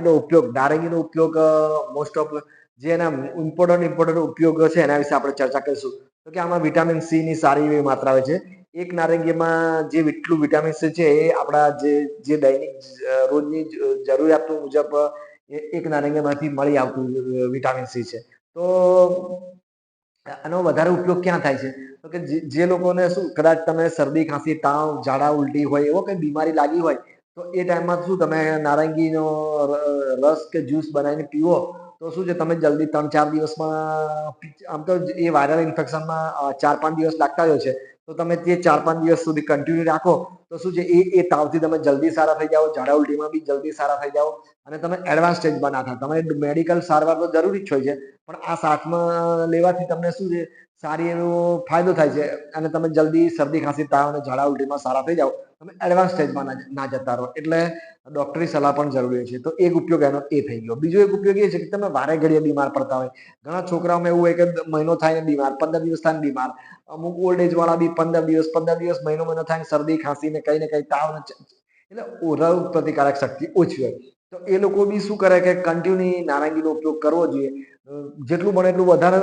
નારંગીનો ઉપયોગ most of જે એના ઇમ્પોર્ટન્ટ ઉપયોગ છે એના વિશે આપણે ચર્ચા કરીશું. તો કે આમાં વિટામિન સી ની સારી એવી માત્રા હોય છે. એક નારંગીમાં જે એટલું વિટામિન સી છે એ આપણા જે દૈનિક રોજની જરૂરિયાતો મુજબ એક નારંગીમાંથી મળી આવતું વિટામિન સી છે. તો આનો વધારે ઉપયોગ ક્યાં થાય છે? તો કે જે લોકોને શું કદાચ તમે શરદી, ખાંસી, તાવ, ઝાડા, ઉલટી હોય એવો કઈ બીમારી લાગી હોય તો એ ટાઈમમાં શું તમે નારંગીનો રસ કે જ્યુસ બનાવીને પીવો તો શું છે તમે જલ્દી 3-4 દિવસમાં, આમ તો એ વાયરલ ઇન્ફેક્શનમાં 4-5 દિવસ લાગતા હોય છે. તો તમે તે 4-5 દિવસ સુધી કન્ટિન્યુ રાખો તો શું છે એ તાવથી તમે જલ્દી સારા થઈ જાઓ, ઝાડા ઉલટીમાં બી જલ્દી સારા થઈ જાઓ અને તમે એડવાન્સ સ્ટેજમાં ના થાવ. તમારે મેડિકલ સારવાર તો જરૂરી જ હોય છે, પણ આ સાથમાં લેવાથી તમને શું છે સારી એવો ફાયદો થાય છે અને તમે જલ્દી શરદી, ખાંસી, તાવ અને ઝાડા ઉલટીમાં સારા થઈ જાઓ. તમે એડવાન્સ સ્ટેજમાં ના જતા રહો. એટલે ડોક્ટરી સલાહ પણ જરૂરી છે. તો એક ઉપયોગ એનો એ થઈ ગયો. બીજો એક ઉપયોગ એ છે કે તમે વારે ઘડીએ બીમાર પડતા હોય. ઘણા છોકરાઓમાં એવું હોય કે મહિનો થાય ને બીમાર, 15 દિવસ થાય ને બીમાર. અમુક ઓલ્ડ એજ વાળા બી 15 દિવસ, મહિનો થાય ને શરદી, ખાંસી ને કઈ ને કઈ તાવ એટલે રોગ પ્રતિકારક શક્તિ ઓછી હોય. તો એ લોકો બી શું કરે કે કન્ટિન્યુ નારંગીનો ઉપયોગ કરવો જોઈએ. જેટલું બને એટલું વધારે,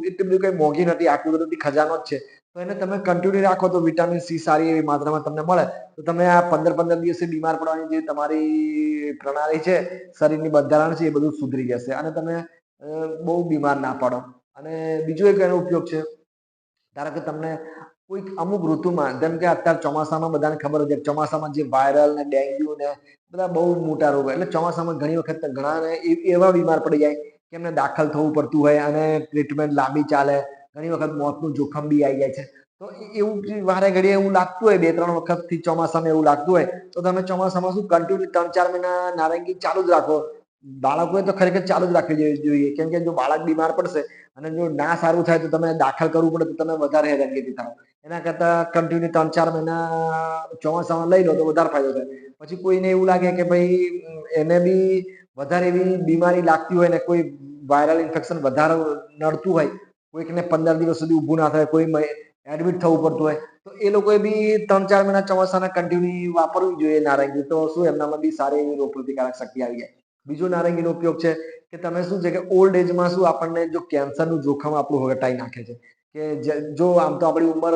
એટલી બધી કઈ મોંઘી નથી, આ કુદરતી ખજાનો જ છે. તો એને તમે કન્ટિન્યુ રાખો તો વિટામિન સી સારી એવી માત્રામાં તમને મળે. તો તમે આ 15 દિવસે બીમાર પડવાની જે તમારી પ્રણાલી છે, શરીરની બંધારણ છે, એ બધું સુધરી જશે અને તમે બહુ બીમાર ના પડો. અને બીજો એક એનો ઉપયોગ છે, ધારો કે તમને કોઈક અમુક ઋતુમાં, જેમ કે અત્યારે ચોમાસામાં બધાને ખબર છે ચોમાસામાં જે વાયરલ ને ડેન્ગ્યુ ને બધા બહુ મોટા રોગ, એટલે ચોમાસામાં ઘણી વખત ઘણાને એવા બીમાર પડી જાય કે એમને દાખલ થવું પડતું હોય અને ટ્રીટમેન્ટ લાંબી ચાલે. ઘણી વખત મોતનું જોખમ બી આવી જાય છે. તો એવું વારે ઘડીએ એવું લાગતું હોય, 2-3 વખતથી ચોમાસામાં એવું લાગતું હોય, તો તમે ચોમાસામાં શું કન્ટિન્યુ 3-4 મહિના નારંગી ચાલુ જ રાખો. બાળકોએ તો ખરેખર ચાલુ જ રાખવી જોઈએ, કેમ કે જો બાળક બીમાર પડશે અને જો ના સારું થાય તો તમે દાખલ કરવું પડે તો તમે વધારે હેરાનગતિ થાવ. એના કરતા કન્ટિન્યુ 3-4 મહિના ચોમાસામાં લઈ લો તો વધારે ફાયદો થાય. પછી કોઈને એવું લાગે કે ભાઈ એને બી વધારે એવી બીમારી લાગતી હોય ને કોઈ વાયરલ ઇન્ફેક્શન વધારે નડતું હોય, કોઈકને 15 દિવસ સુધી ઊભું ના થાય, કોઈ એડમિટ થવું પડતું હોય, તો એ લોકોએ બી 3-4 મહિના ચોમાસાના કન્ટિન્યુ વાપરવું જોઈએ નારંગી. તો શું એમનામાં બી સારી એવી રોગ પ્રતિકારક શક્તિ આવી જાય. બીજો નારંગીનો ઉપયોગ છે કે તમે શું છે કે ઓલ્ડ એજમાં શું આપણને જો કેન્સરનું જોખમ આપણું ઘટાડી નાખે છે. કે જો આમ તો આપણી ઉંમર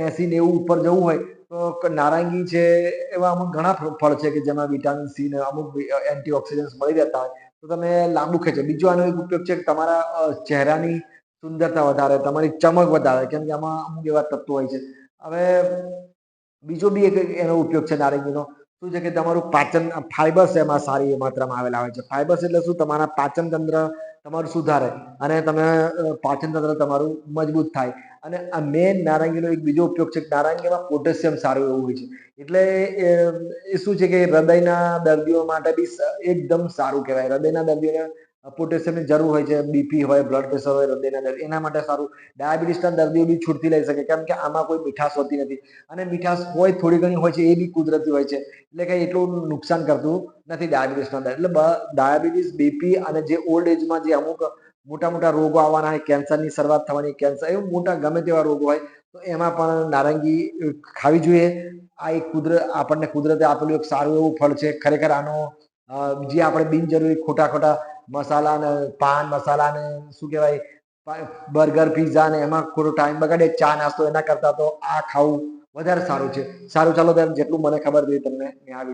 80-90 ઉપર જવું હોય તો નારંગી છે એવા અમુક ઘણા ફળ છે કે જેમાં વિટામિન સી ને અમુક એન્ટીઓક્સિડન્ટ મળી રહેતા હોય, તો તમે લાંબુ ખેંચો. બીજો આનો એક ઉપયોગ છે કે તમારા ચહેરાની સુંદરતા વધારે, તમારી ચમક વધારે, કેમ કે આમાં અમુક એવા તત્વો હોય છે. હવે બીજો બી એક એનો ઉપયોગ છે નારંગીનો, શું છે કે તમારું પાચન, ફાઈબર્સ એમાં સારી માત્રામાં આવેલા હોય છે. ફાઈબર્સ એટલે શું, તમારા પાચન તંત્ર તમારું સુધારે અને તમે પાચન તંત્ર તમારું મજબૂત થાય. અને આ મેન નારંગીનો એક બીજો ઉપયોગ છે, નારંગીમાં પોટેશિયમ સારું એવું હોય છે. એટલે એ શું છે કે હૃદયના દર્દીઓ માટે બી એકદમ સારું કહેવાય. હૃદયના દર્દીઓને પોટેશિયમની જરૂર હોય છે. બીપી હોય, બ્લડ પ્રેશર હોય, હૃદયના દર્દી, એના માટે સારું. ડાયાબિટીસના દર્દીઓ બી છૂટથી લઈ શકે, કેમ કે આમાં કોઈ મીઠાશ હોતી નથી. અને મીઠાશ હોય થોડી ઘણી હોય છે, એ બી કુદરતી હોય છે, એટલે કે એટલું નુકસાન કરતું નથી ડાયાબિટીસના દર્દી. એટલે ડાયાબિટીસ, બીપી અને જે ઓલ્ડ એજમાં જે અમુક મોટા રોગો આવવાના હોય, કેન્સરની શરૂઆત થવાની, કેન્સર એવું મોટા ગમે તેવા રોગો હોય, તો એમાં પણ નારંગી ખાવી જોઈએ. આ એક આપણને કુદરતે આપેલું એક સારું એવું ફળ છે. ખરેખર આનો જે આપણે બિનજરૂરી ખોટા મસાલા ને પાન મસાલા ને શું કહેવાય, બર્ગર, પીઝા ને એમાં થોડો ટાઈમ બગાડે ચા નાસ્તો એના કરતા તો આ ખાવું વધારે સારું છે. સારું, ચાલો ત્યારે જેટલું મને ખબર છે તમને આ વિડીયો